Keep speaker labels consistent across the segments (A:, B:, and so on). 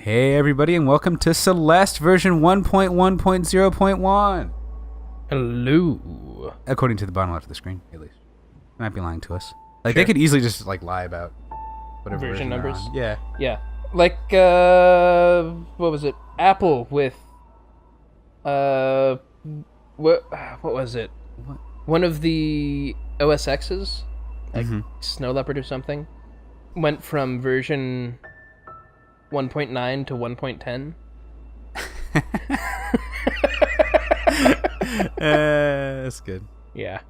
A: Hey everybody, and welcome to Celeste version 1.1.0.1.
B: Hello.
A: According to the bottom left of the screen, at least. They might be lying to us. Like,
B: Sure.
A: they could easily just, like, lie about whatever
B: Version
A: they're
B: numbers?
A: on. Yeah.
B: Yeah. Like, what was it? Apple with, what was it?
A: What?
B: One of the OS X's, like
A: Mhm.
B: Snow Leopard or something, went from version 1.9 to 1.10.
A: That's good.
B: Yeah.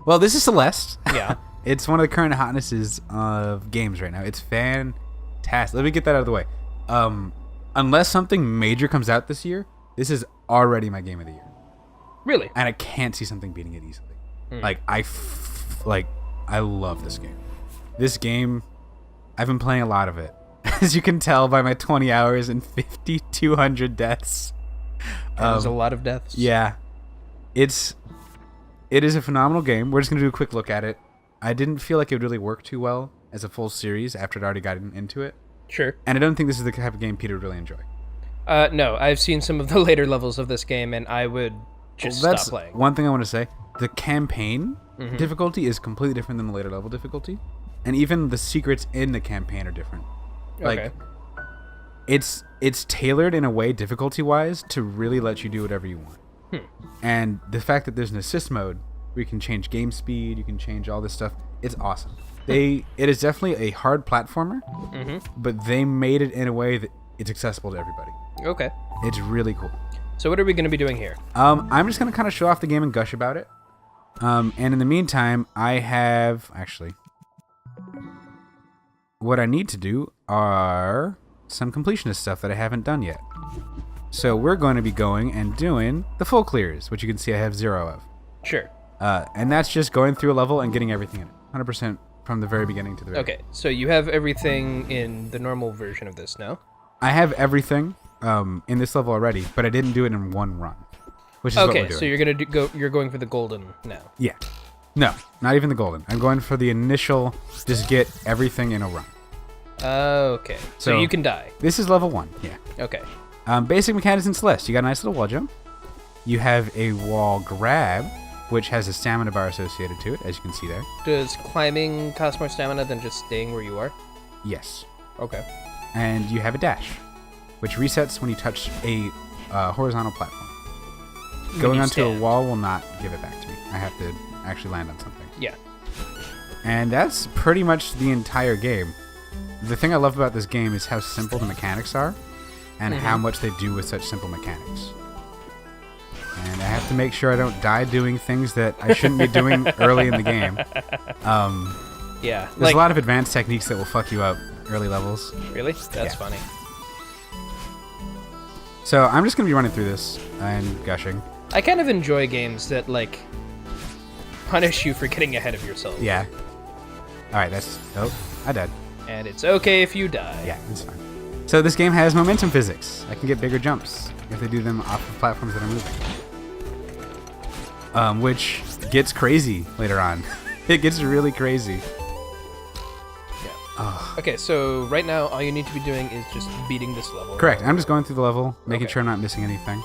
A: Well, this is Celeste.
B: Yeah.
A: It's one of the current hotnesses of games right now. It's fantastic. Let me get that out of the way. Unless something major comes out this year, this is already my game of the year.
B: Really?
A: And I can't see something beating it easily. Like, I love this game. This game, I've been playing a lot of it. As you can tell by my 20 hours and 5,200 deaths.
B: There's a lot of deaths.
A: Yeah. It is a phenomenal game. We're just going to do a quick look at it. I didn't feel like it would really work too well as a full series after I'd already gotten into it.
B: Sure.
A: And I don't think this is the type of game Peter would really enjoy.
B: No, I've seen some of the later levels of this game, and I would just stop playing.
A: One thing I want to say. The campaign difficulty is completely different than the later level difficulty. And even the secrets in the campaign are different. Like,
B: Okay.
A: it's tailored in a way, difficulty-wise, to really let you do whatever you want. And the fact that there's an assist mode where you can change game speed, you can change all this stuff, it's awesome. It is definitely a hard platformer, but they made it in a way that it's accessible to everybody.
B: Okay.
A: It's really cool.
B: So what are we going to be doing here?
A: I'm just going to kind of show off the game and gush about it. And in the meantime, I have... Actually, what I need to do are some completionist stuff that I haven't done yet. So we're going to be going and doing the full clears, which you can see I have 0 of.
B: Sure.
A: And that's just going through a level and getting everything in it. 100% from the very beginning to the very end.
B: Okay, so you have everything in the normal version of this now?
A: I have everything in this level already, but I didn't do it in one run, which is what we're
B: Okay,
A: doing.
B: so you're going for the golden now.
A: Yeah. No, not even the golden. I'm going for the initial, just get everything in a run.
B: Okay, so you can die.
A: This is level 1, yeah.
B: Okay.
A: Basic mechanics in Celeste. You got a nice little wall jump. You have a wall grab, which has a stamina bar associated to it, as you can see there.
B: Does climbing cost more stamina than just staying where you are?
A: Yes.
B: Okay.
A: And you have a dash, which resets when you touch a horizontal platform. Going
B: you
A: onto a
B: stand.
A: wall will not give it back to me. I have to actually land on something.
B: Yeah.
A: And that's pretty much the entire game. The thing I love about this game is how simple the mechanics are and how much they do with such simple mechanics. And I have to make sure I don't die doing things that I shouldn't be doing early in the game.
B: Yeah.
A: There's a lot of advanced techniques that will fuck you up early levels.
B: Really? That's funny.
A: So I'm just going to be running through this and gushing.
B: I kind of enjoy games that, like, punish you for getting ahead of yourself.
A: Yeah. Alright, that's... Oh, I died.
B: And it's okay if you die.
A: Yeah, it's fine. So this game has momentum physics. I can get bigger jumps if they do them off of platforms that are moving. Which gets crazy later on. It gets really crazy. Oh.
B: Okay, so right now all you need to be doing is just beating this level.
A: Correct. I'm just going through the level, making
B: Okay.
A: sure I'm not missing anything.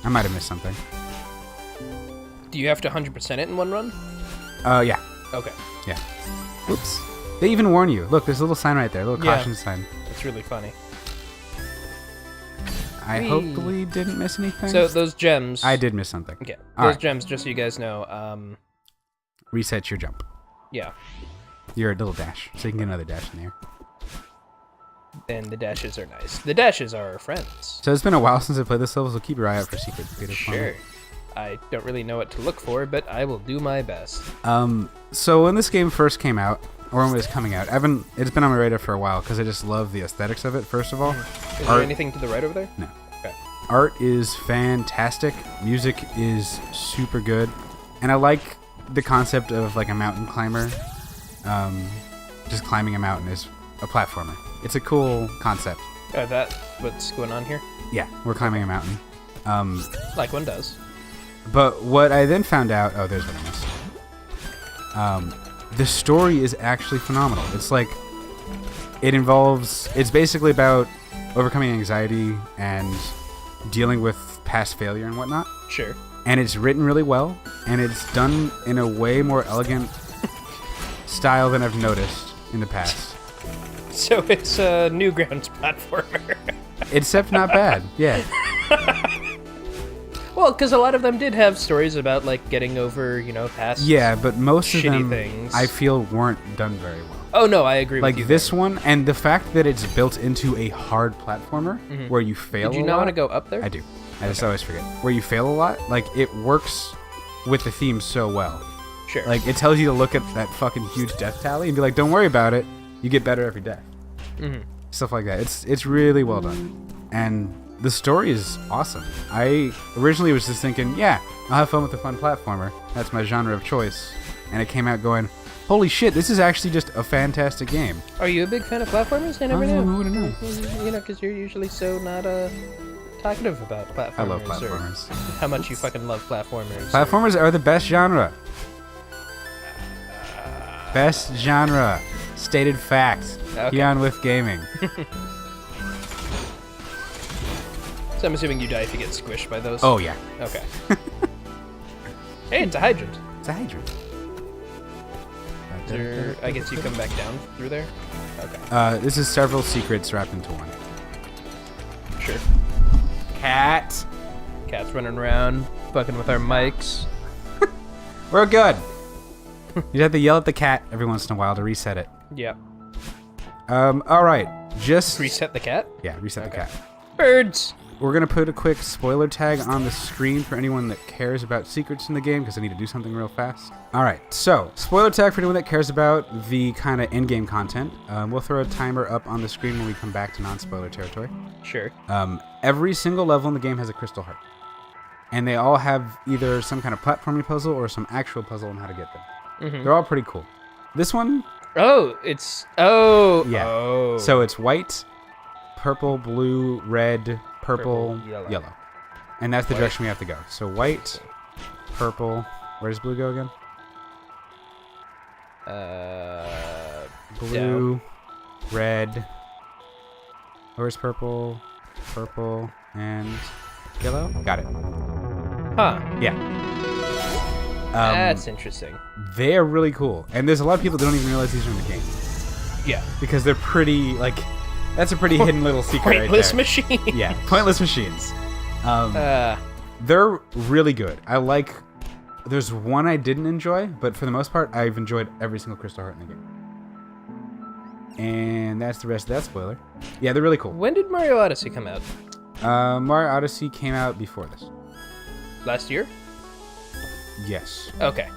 A: I might have missed something.
B: Do you have to 100% it in one run?
A: Yeah.
B: Okay.
A: Yeah. Oops. They even warn you. Look, there's a little sign right there, a little
B: Yeah.
A: caution sign.
B: That's really funny.
A: I
B: Whee.
A: hopefully didn't miss anything.
B: So those gems...
A: I did miss something.
B: Okay.
A: All
B: Those
A: right.
B: gems, just so you guys know,
A: Reset your jump.
B: yeah.
A: Your little dash, so you can get another dash in there.
B: And the dashes are nice. The dashes are our friends.
A: So it's been a while since I played this level, so keep your eye out for secrets. Peter, for me.
B: Sure. I don't really know what to look for, but I will do my best.
A: So when this game first came out, or when it was coming out, it's been on my radar for a while because I just love the aesthetics of it, first of all.
B: Is there anything to the right over there?
A: No.
B: Okay.
A: Art is fantastic. Music is super good. And I like the concept of like a mountain climber. Just climbing a mountain is a platformer. It's a cool concept.
B: That's what's going on here?
A: Yeah, we're climbing a mountain.
B: Like one does.
A: But what I then found out... Oh, there's what I missed. The story is actually phenomenal. It's like... It's basically about overcoming anxiety and dealing with past failure and whatnot.
B: Sure.
A: And it's written really well, and it's done in a way more elegant style than I've noticed in the past.
B: So it's a Newgrounds platformer.
A: Except not bad, yeah.
B: Well, because a lot of them did have stories about, like, getting over, past
A: Yeah, but most of
B: shitty
A: them,
B: things.
A: I feel, weren't done very well.
B: Oh, no, I agree with you.
A: Like this one, and the fact that it's built into a hard platformer where you fail a lot.
B: Did you not want to go up there?
A: I do. I just always forget. Where you fail a lot, like, it works with the theme so well.
B: Sure.
A: Like, it tells you to look at that fucking huge death tally and be like, don't worry about it. You get better every death. Stuff like that. It's really well done. And the story is awesome. I originally was just thinking, yeah, I'll have fun with a fun platformer. That's my genre of choice. And it came out going, holy shit, this is actually just a fantastic game.
B: Are you a big fan of platformers? I never knew.
A: Who would have known?
B: Because you're usually so not talkative about platformers.
A: I love platformers.
B: Or how much you fucking love platformers.
A: Platformers are the best genre. Best genre. Stated fact.
B: Okay.
A: Beyond Whiff Gaming.
B: So I'm assuming you die if you get squished by those?
A: Oh, yeah.
B: Okay. Hey, it's a hydrant.
A: It's a hydrant.
B: I guess you come back down through there? Okay.
A: This is several secrets wrapped into one.
B: Sure.
A: Cat.
B: Cat's running around, fucking with our mics.
A: We're good. You have to yell at the cat every once in a while to reset it.
B: Yeah.
A: All right. Just
B: Reset the cat?
A: Yeah, reset the cat.
B: Birds!
A: We're gonna put a quick spoiler tag on the screen for anyone that cares about secrets in the game, because I need to do something real fast. All right, so spoiler tag for anyone that cares about the kind of in-game content. We'll throw a timer up on the screen when we come back to non-spoiler territory.
B: Sure.
A: Every single level in the game has a crystal heart, and they all have either some kind of platforming puzzle or some actual puzzle on how to get them. They're all pretty cool. This one,
B: yeah. Oh.
A: So it's white, purple, blue, red, purple, yellow. And that's the direction we have to go. So white, purple. Where does blue go again? Blue, red. Where's purple? Purple and yellow. Got it.
B: Huh.
A: Yeah.
B: That's interesting.
A: They're really cool, and there's a lot of people that don't even realize these are in the game.
B: Yeah.
A: Because they're pretty that's a pretty hidden little secret
B: Pointless
A: right there.
B: machine.
A: Yeah, pointless machines. They're really good. There's one I didn't enjoy, but for the most part, I've enjoyed every single crystal heart in the game. And that's the rest of that spoiler. Yeah, they're really cool.
B: When did Mario Odyssey come out?
A: Mario Odyssey came out before this.
B: Last year?
A: Yes.
B: Okay.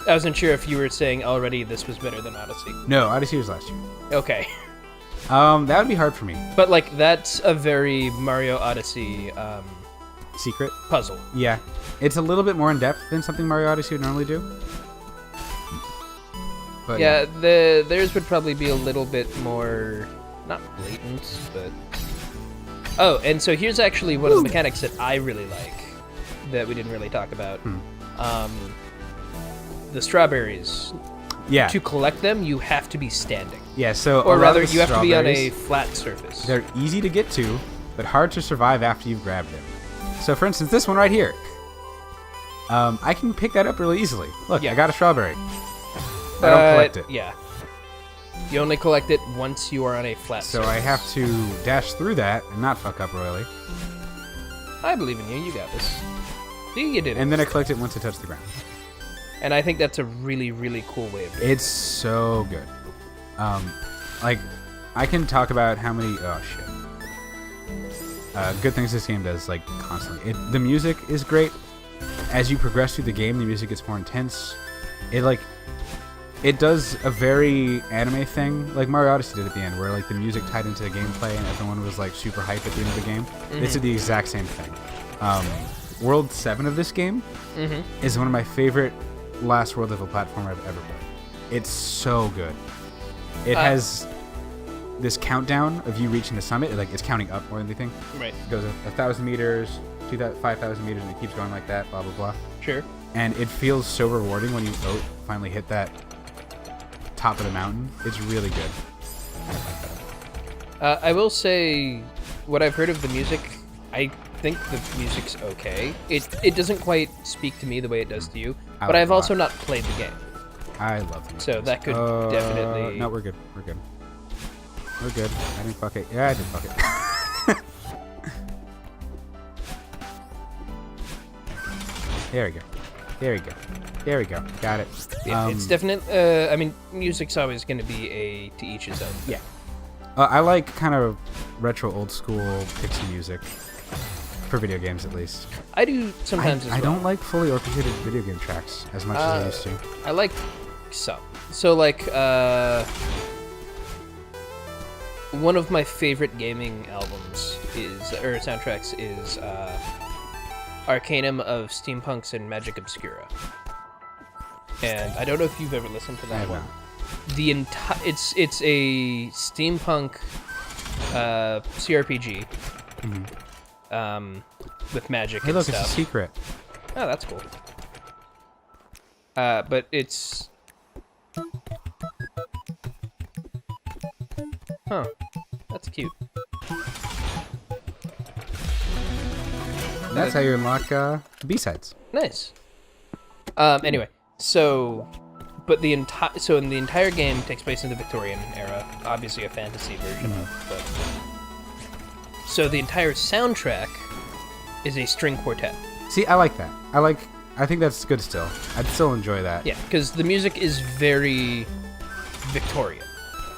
B: I wasn't sure if you were saying already this was better than Odyssey.
A: No, Odyssey was last year.
B: Okay.
A: That would be hard for me.
B: But, that's a very Mario Odyssey,
A: Secret?
B: puzzle.
A: Yeah. It's a little bit more in-depth than something Mario Odyssey would normally do. But
B: Yeah, theirs would probably be a little bit more, not blatant, but... Oh, and so here's actually one of the mechanics that I really like, that we didn't really talk about. The strawberries.
A: Yeah.
B: To collect them, you have to be standing.
A: Yeah, so
B: Or
A: a lot
B: rather,
A: of the
B: you have to be on a
A: strawberries,
B: flat surface.
A: They're easy to get to, but hard to survive after you've grabbed it. So, for instance, this one right here. I can pick that up really easily. Look,
B: Yeah.
A: I got a strawberry. I don't collect it.
B: Yeah. You only collect it once you are on a flat
A: So
B: surface.
A: I have to dash through that and not fuck up royally.
B: I believe in you. You got this. See, you did it.
A: And then I collect it once it touches the ground.
B: And I think that's a really, really cool way of doing it.
A: It's so good. I can talk about how many... Oh, shit. Good things this game does, constantly. The music is great. As you progress through the game, the music gets more intense. It does a very anime thing, like Mario Odyssey did at the end, where the music tied into the gameplay and everyone was super hype at the end of the game. This did the exact same thing. World 7 of this game is one of my favorite last world of a platformer I've ever played. It's so good. It has this countdown of you reaching the summit. It's counting up more than anything.
B: Right.
A: It goes 1,000 meters, 5,000 meters, and it keeps going like that, blah, blah, blah.
B: Sure.
A: And it feels so rewarding when you finally hit that top of the mountain. It's really good.
B: I will say, what I've heard of the music, I think the music's okay. It doesn't quite speak to me the way it does to you, but I've also not played the game.
A: I love the music.
B: So that could definitely...
A: No, we're good. We're good. We're good. I didn't fuck it. Yeah, I did fuck it. There we go. There we go. There we go. Got it.
B: Yeah, it's definitely... I mean, music's always going to be a to each his own.
A: Yeah. I like kind of retro old school pixie music. For video games, at least.
B: I do sometimes as well.
A: I don't like fully orchestrated video game tracks as much as I used to.
B: I like some. So, like, one of my favorite gaming albums or soundtracks is Arcanum of Steampunks and Magic Obscura. And I don't know if you've ever listened to that one. The it's a steampunk CRPG. With magic and stuff.
A: It's a secret.
B: Oh, that's cool. But it's... Huh. That's cute.
A: That's how you unlock B-sides.
B: Nice. Anyway, so... But in the entire game takes place in the Victorian era. Obviously a fantasy version of, but... So the entire soundtrack is a string quartet.
A: See, I like that. I think that's good still. I'd still enjoy that.
B: Yeah, because the music is very Victorian,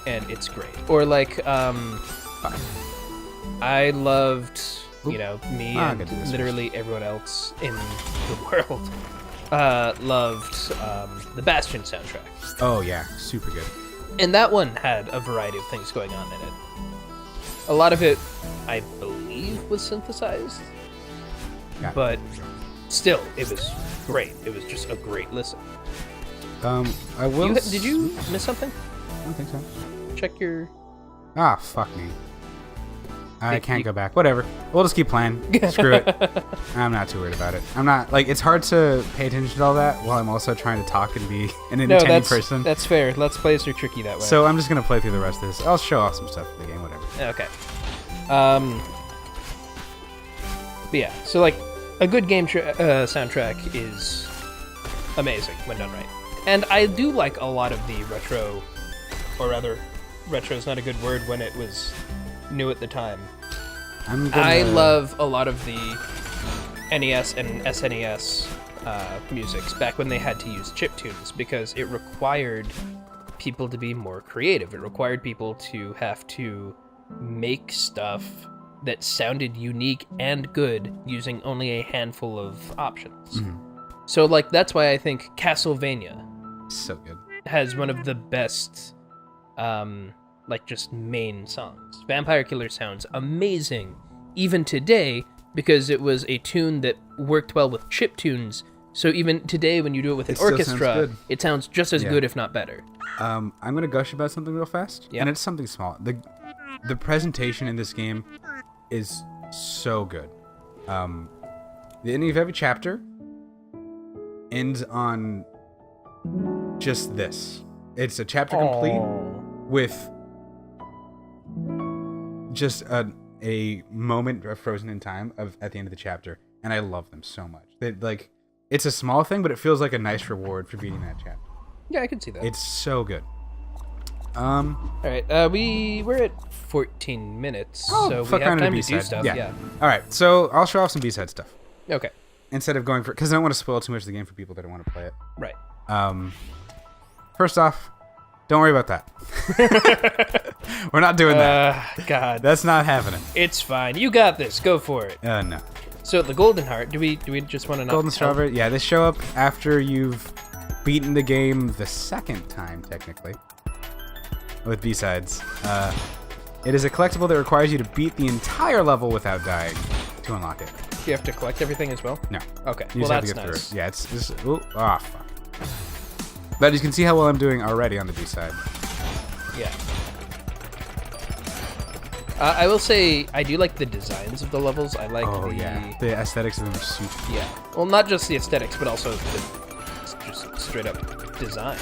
B: and it's great. Or like, I loved, me and literally everyone else in the world loved the Bastion soundtrack.
A: Oh yeah, super good.
B: And that one had a variety of things going on in it. A lot of it, I believe, was synthesized, but still, it was great. It was just a great listen.
A: I will.
B: Did you miss something?
A: I don't think so.
B: Check your...
A: Ah, fuck me. I can't go back. Whatever. We'll just keep playing. Screw it. I'm not too worried about it. I'm not, it's hard to pay attention to all that while I'm also trying to talk and be an entertaining person.
B: That's fair. Let's plays are tricky that way.
A: So I'm just going to play through the rest of this. I'll show off some stuff for the game, whatever.
B: Okay. But yeah, so a good game soundtrack is amazing when done right. And I do like a lot of the retro, or rather, retro is not a good word when it was new at the time. I love a lot of the NES and SNES musics back when they had to use chiptunes because it required people to be more creative. It required people to have to make stuff that sounded unique and good using only a handful of options. So that's why I think Castlevania
A: so good
B: has one of the best just main songs. Vampire Killer sounds amazing even today because it was a tune that worked well with chiptunes. So even today when you do it with an orchestra, it sounds just as good if not better.
A: I'm going to gush about something real fast.
B: Yeah.
A: And it's something small. The presentation in this game is so good. The ending of every chapter ends on just this. It's a chapter complete with just a moment of frozen in time at the end of the chapter, and I love them so much. It's a small thing, but it feels like a nice reward for beating that chapter.
B: Yeah, I can see that.
A: It's so good.
B: All right, we're at 14 minutes, so we have time to do stuff. Yeah.
A: All right, so I'll show off some B-side stuff.
B: Okay.
A: Instead of going for, because I don't want to spoil too much of the game for people that don't want to play it.
B: Right.
A: First off, don't worry about that. We're not doing that.
B: God.
A: That's not happening.
B: It's fine. You got this. Go for it.
A: No.
B: So the Golden Heart, do we just want to not
A: Golden Strawberry? Yeah, they show up after you've beaten the game the second time, technically. With B-sides. It is a collectible that requires you to beat the entire level without dying to unlock it.
B: Do you have to collect everything as well?
A: No.
B: Okay.
A: You just have to get through it. Yeah, it's just... fuck. But you can see how well I'm doing already on the B-side.
B: Yeah. I will say, I do like the designs of the levels. I like
A: the aesthetics of them are super.
B: Yeah. Well, not just the aesthetics, but also the just straight up design.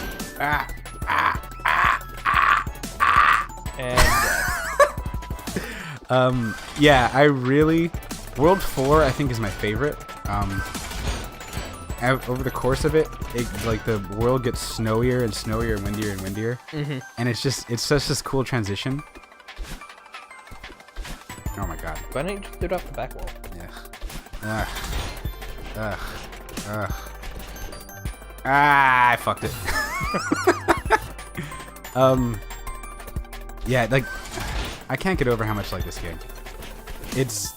B: And
A: Yeah, I really... World 4, I think, is my favorite. Over the course of it, like, the world gets snowier and snowier and windier and windier. Mm-hmm. And it's such this cool transition. Oh my god.
B: Why don't you just do it off the back wall?
A: Yeah. Ah, I fucked it. Yeah, like, I can't get over how much I like this game. Its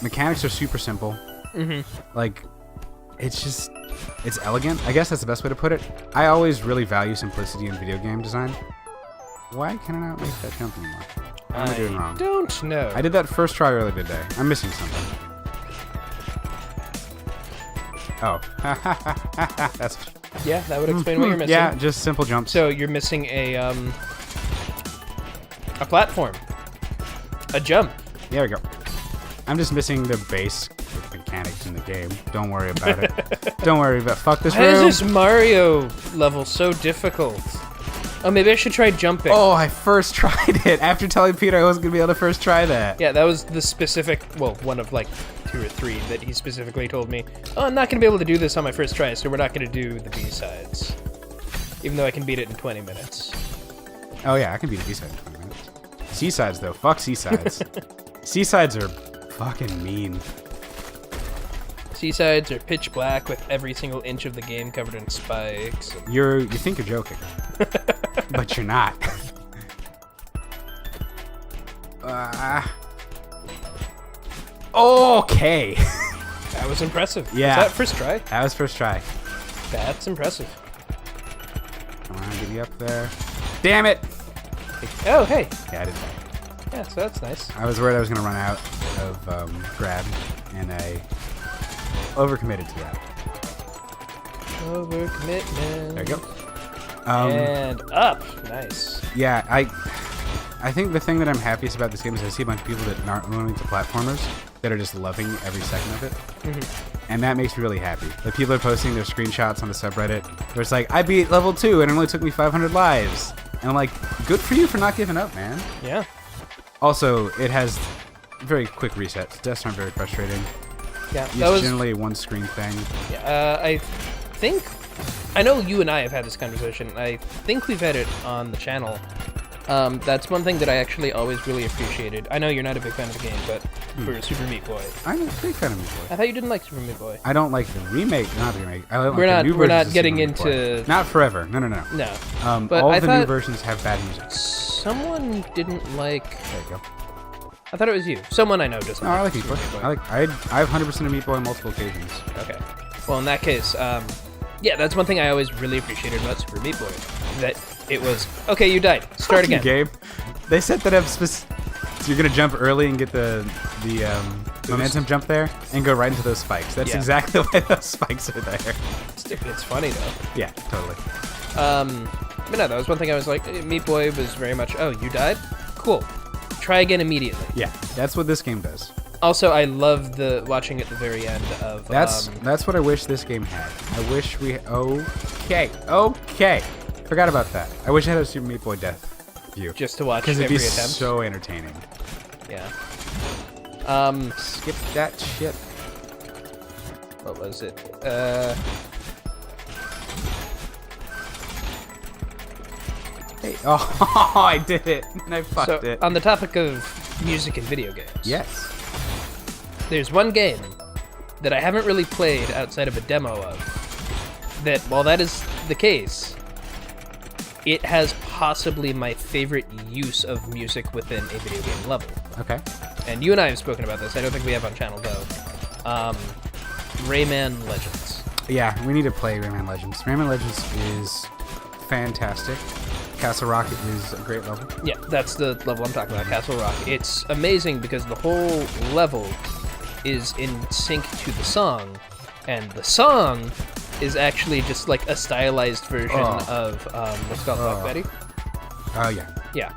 A: mechanics are super simple. Mm-hmm. Like, it's elegant. I guess that's the best way to put it. I always really value simplicity in video game design. Why can I not make that jump anymore? What am I doing wrong?
B: Don't know.
A: I did that first try earlier today. I'm missing something. Oh. That's...
B: Yeah, that would explain what you're missing.
A: Yeah, just simple jumps.
B: So you're missing a platform. A jump.
A: There we go. I'm just missing the base mechanics in the game. Don't worry about it. Don't worry about it. Fuck this room.
B: Why is this Mario level so difficult? Oh, maybe I should try jumping.
A: Oh, I first tried it after telling Peter I wasn't going to be able to first try that.
B: Yeah, that was the specific, well, one of like 2 or 3 that he specifically told me, oh, I'm not going to be able to do this on my first try, so we're not going to do the B-sides. Even though I can beat it in 20 minutes.
A: Oh, yeah, I can beat a B-side in 20 minutes. C-sides, though. Fuck C-sides. C-sides are fucking mean.
B: C-sides are pitch black with every single inch of the game covered in spikes.
A: You think you're joking. But you're not. Okay.
B: That was impressive.
A: Yeah.
B: Was that first try?
A: That was first try.
B: That's impressive.
A: Come on, get me up there. Damn it!
B: Oh, hey.
A: Yeah, I did that.
B: Yeah, so that's nice.
A: I was worried I was going to run out of grab, and I overcommitted to that.
B: Overcommitment.
A: There you go.
B: And up. Nice.
A: Yeah, I think the thing that I'm happiest about this game is I see a bunch of people that aren't willing to platformers that are just loving every second of it. Mm-hmm. And that makes me really happy. Like, people are posting their screenshots on the subreddit where it's like, I beat level 2 and it only took me 500 lives. And I'm like, good for you for not giving up, man.
B: Yeah.
A: Also, it has very quick resets. Deaths aren't very frustrating.
B: Yeah,
A: it's generally a one-screen thing.
B: Yeah, I know you and I have had this conversation. I think we've had it on the channel. That's one thing that I actually always really appreciated. I know you're not a big fan of the game, but for Super Meat Boy.
A: I'm a big fan of Meat Boy.
B: I thought you didn't like Super Meat Boy.
A: I don't like the remake, not the remake. I don't
B: we're
A: like
B: not,
A: the new
B: we're not
A: versions
B: getting
A: of Super Meat
B: into...
A: Boy. Not forever. No.
B: No. But
A: all
B: I
A: the
B: thought
A: new versions have bad music.
B: Someone didn't like...
A: There you go.
B: I thought it was you. Someone I know doesn't
A: I like Meat Boy. I have 100% of Meat Boy on multiple occasions.
B: Okay. Well, in that case, yeah, that's one thing I always really appreciated about Super Meat Boy. That it was, okay, you died. Start again.
A: Gabe. They set that up so you're going to jump early and get the momentum jump there and go right into those spikes. That's exactly why those spikes are there.
B: It's funny, though.
A: Yeah, totally.
B: But no, that was one thing I was like, Meat Boy was very much, oh, you died? Cool. Try again immediately.
A: Yeah, that's what this game does.
B: Also, I love watching at the very end of...
A: That's what I wish this game had. I wish we... Okay. Forgot about that. I wish I had a Super Meat Boy death view.
B: Just to watch every
A: attempt.
B: attempt.
A: Because it'd be so entertaining.
B: Yeah.
A: Skip that shit.
B: What was it?
A: Hey. Oh, I did it. And I fucked it.
B: On the topic of music and video games.
A: Yes.
B: There's one game that I haven't really played outside of a demo of, that, while that is the case, it has possibly my favorite use of music within a video game level.
A: Okay.
B: And you and I have spoken about this. I don't think we have on channel, though. Rayman Legends.
A: Yeah, we need to play Rayman Legends. Rayman Legends is fantastic. Castle Rock is a great level.
B: Yeah, that's the level I'm talking about, Castle Rock. It's amazing because the whole level is in sync to the song, and the song is actually just like a stylized version of what's called Black Betty. Oh
A: yeah.
B: Yeah.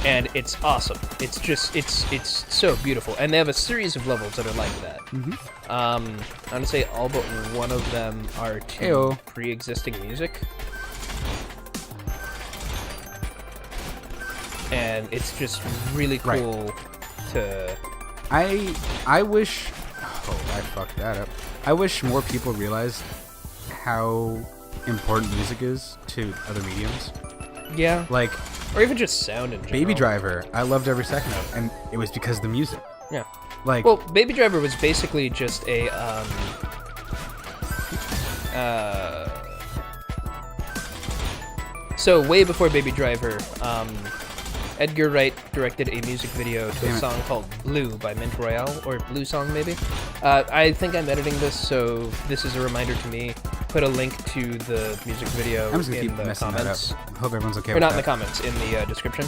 B: And it's awesome. It's just it's so beautiful. And they have a series of levels that are like that. Mm-hmm. I'm gonna say all but one of them are to pre-existing music. And and it's just really cool to.
A: I wish. Oh, I fucked that up. I wish more people realized how important music is to other mediums.
B: Yeah.
A: Like,
B: or even just sound in general.
A: Baby Driver, I loved every second of it, and it was because of the music.
B: Yeah.
A: Like,
B: well, Baby Driver was basically just a so way before Baby Driver, Edgar Wright directed a music video to a song called Blue by Mint Royale, or Blue Song maybe. I think I'm editing this, so this is a reminder to me. Put a link to the music video
A: I'm just gonna
B: in
A: keep
B: the
A: messing
B: comments.
A: that up. Hope everyone's okay
B: Or
A: with
B: not
A: that.
B: in the comments, in the description.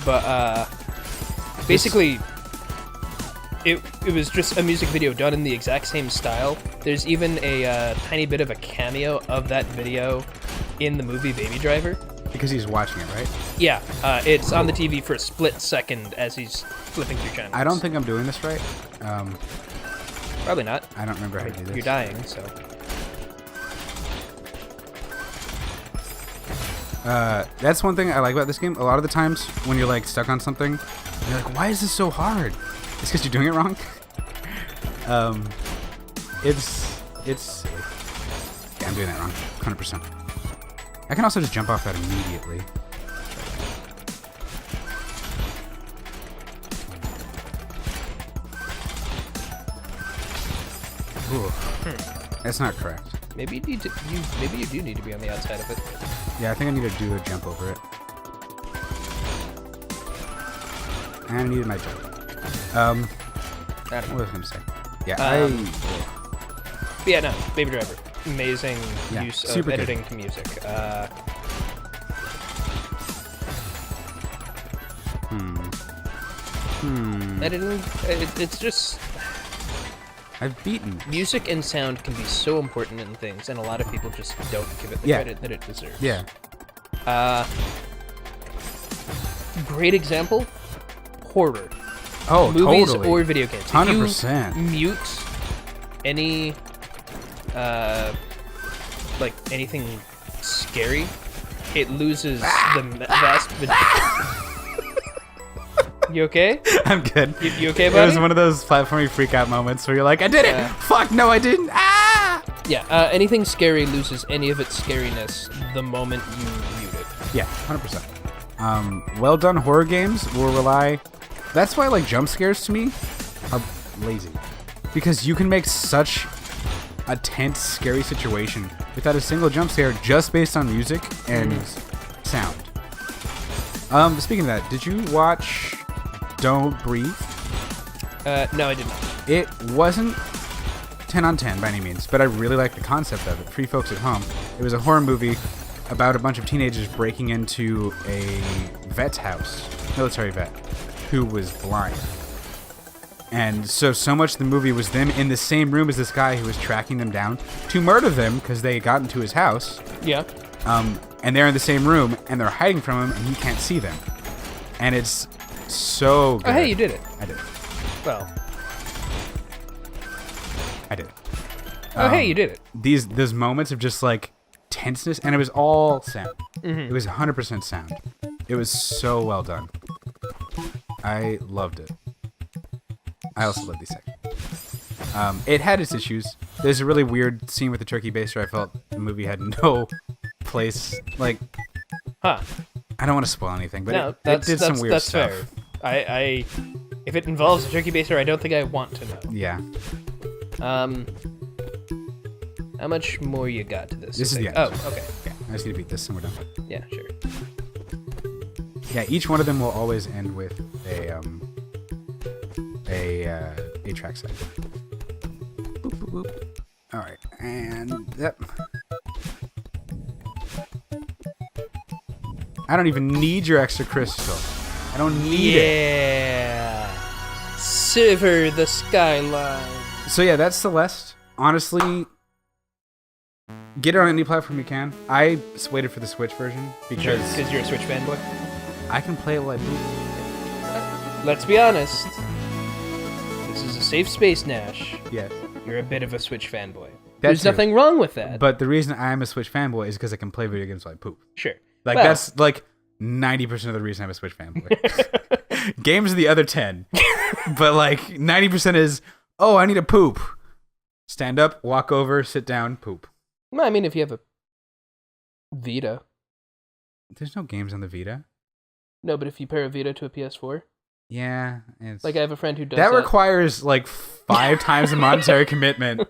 B: But basically, it was just a music video done in the exact same style. There's even a tiny bit of a cameo of that video in the movie Baby Driver.
A: Because he's watching it, right?
B: Yeah, it's on the TV for a split second as he's flipping through channels.
A: I don't think I'm doing this right.
B: Probably not.
A: I don't remember how to do this.
B: You're dying, so.
A: That's one thing I like about this game. A lot of the times when you're like stuck on something, and you're like, "Why is this so hard?" It's because you're doing it wrong. It's silly. Yeah, I'm doing that wrong. 100%. I can also just jump off that immediately. Ooh. That's not correct.
B: Maybe you need to. Maybe you do need to be on the outside of it.
A: Yeah, I think I need to do a jump over it. And I needed my jump.
B: I don't know.
A: What was I gonna say? Yeah,
B: But yeah, no, Baby Driver. Amazing
A: Yeah,
B: use of
A: super good.
B: editing to music. Editing, it's just...
A: I've beaten this.
B: Music and sound can be so important in things, and a lot of people just don't give it the
A: Yeah.
B: credit that it deserves.
A: Yeah.
B: Great example, horror.
A: Oh,
B: Movies
A: totally.
B: or video games. If
A: 100%.
B: you mute any, like anything scary, it loses the vast majority. You okay?
A: I'm good.
B: You okay,
A: It
B: buddy?
A: was one of those platformy freak out moments where you're like, I did it! Fuck, no, I didn't! Ah!
B: Yeah, anything scary loses any of its scariness the moment you mute it.
A: Yeah, 100%. Well done horror games will rely... That's why, like, jump scares to me are lazy. Because you can make such a tense, scary situation without a single jump scare just based on music and sound. Speaking of that, did you watch Don't Breathe?
B: No, I did not.
A: It wasn't 10 on 10 by any means, but I really liked the concept of it. For you folks at home, it was a horror movie about a bunch of teenagers breaking into a vet's house, military vet, who was blind. And so much of the movie was them in the same room as this guy who was tracking them down to murder them because they got into his house.
B: Yeah.
A: And they're in the same room, and they're hiding from him, and he can't see them. And it's so good.
B: Oh, hey, you did it.
A: I did it.
B: Well.
A: I did it.
B: Oh, hey, you did it.
A: Those moments of just like tenseness, and it was all sound. It was 100% sound. It was so well done. I loved it. I also love these sections. It had its issues. There's a really weird scene with the turkey baster. I felt the movie had no place. Like,
B: Huh.
A: I don't want to spoil anything, but
B: No,
A: it did some weird
B: that's
A: stuff.
B: fair. I if it involves a turkey baster, I don't think I want to know.
A: Yeah.
B: How much more you got to this?
A: This is the end.
B: Oh, okay.
A: Yeah, I just need to beat this and we're done.
B: Yeah, sure.
A: Yeah, each one of them will always end with a track side. Boop, boop, boop. All right, and yep. I don't even need your extra crystal. I don't need it.
B: Yeah. Silver the skyline.
A: So yeah, that's Celeste. Honestly, get it on any platform you can. I waited for the Switch version because
B: Because you're a Switch fanboy.
A: I can play it while I move.
B: Let's be honest. This is a safe space, Nash.
A: Yes.
B: You're a bit of a Switch fanboy.
A: That
B: There's
A: too.
B: nothing wrong with that.
A: But the reason I'm a Switch fanboy is because I can play video games while I poop.
B: Sure.
A: Like
B: Well,
A: that's like 90% of the reason I'm a Switch fanboy. Games are the other 10. But like 90% is, oh, I need a poop. Stand up, walk over, sit down, poop.
B: Well, I mean, if you have a Vita.
A: There's no games on the Vita.
B: No, but if you pair a Vita to a PS4.
A: Yeah. It's...
B: Like, I have a friend who does
A: that. That requires like 5 times the monetary commitment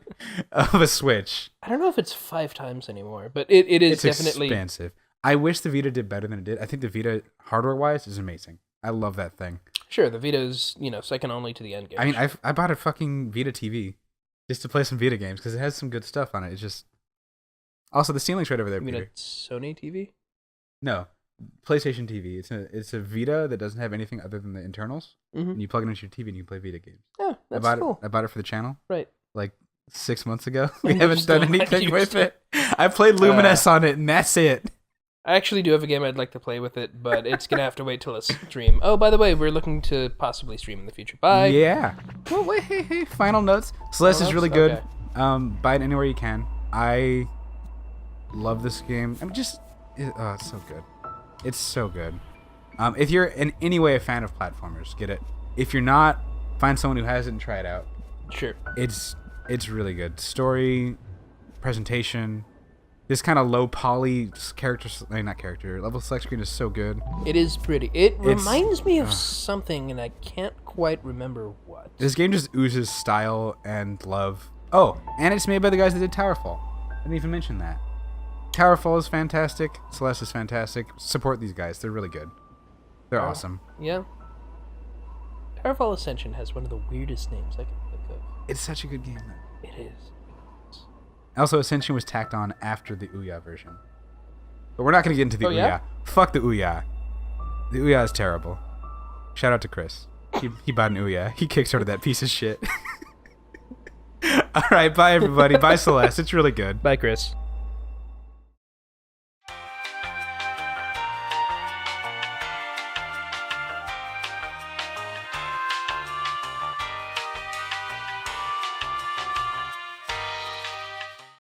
A: of a Switch.
B: I don't know if it's 5 times anymore, but it is definitely
A: expensive. I wish the Vita did better than it did. I think the Vita, hardware-wise, is amazing. I love that thing.
B: Sure, the Vita is, second only to the N-Gage.
A: I mean, I bought a fucking Vita TV just to play some Vita games because it has some good stuff on it. It's just... Also, the ceiling's right over there,
B: You mean
A: Peter.
B: a Sony TV?
A: No, PlayStation TV. It's a Vita that doesn't have anything other than the internals, and you plug it into your TV and you can play Vita games.
B: Yeah, that's cool.
A: I bought it for the channel.
B: Right.
A: Like 6 months ago. We haven't done anything with it. I played Luminous on it, and that's it.
B: I actually do have a game I'd like to play with it, but it's going to have to wait till a stream. Oh, by the way, we're looking to possibly stream in the future. Bye.
A: Yeah. Well, wait, hey, final notes. Celeste is really good. Okay. Buy it anywhere you can. I love this game. It's so good. It's so good. If you're in any way a fan of platformers, get it. If you're not, find someone who has it and try it out.
B: Sure.
A: It's really good. Story, presentation, this kind of low poly level select screen is so good.
B: It is pretty. It reminds me of something, and I can't quite remember what.
A: This game just oozes style and love. Oh, and it's made by the guys that did Towerfall. I didn't even mention that. Towerfall is fantastic. Celeste is fantastic. Support these guys. They're really good. They're awesome.
B: Yeah. Towerfall Ascension has one of the weirdest names I can think of.
A: It's such a good game, though.
B: It is.
A: Also, Ascension was tacked on after the Ouya version. But we're not going to get into the Ouya.
B: Yeah?
A: Fuck the Ouya. The Ouya is terrible. Shout out to Chris. He bought an Ouya. He kickstarted that piece of shit. All right, bye, everybody. Bye, Celeste. It's really good.
B: Bye, Chris.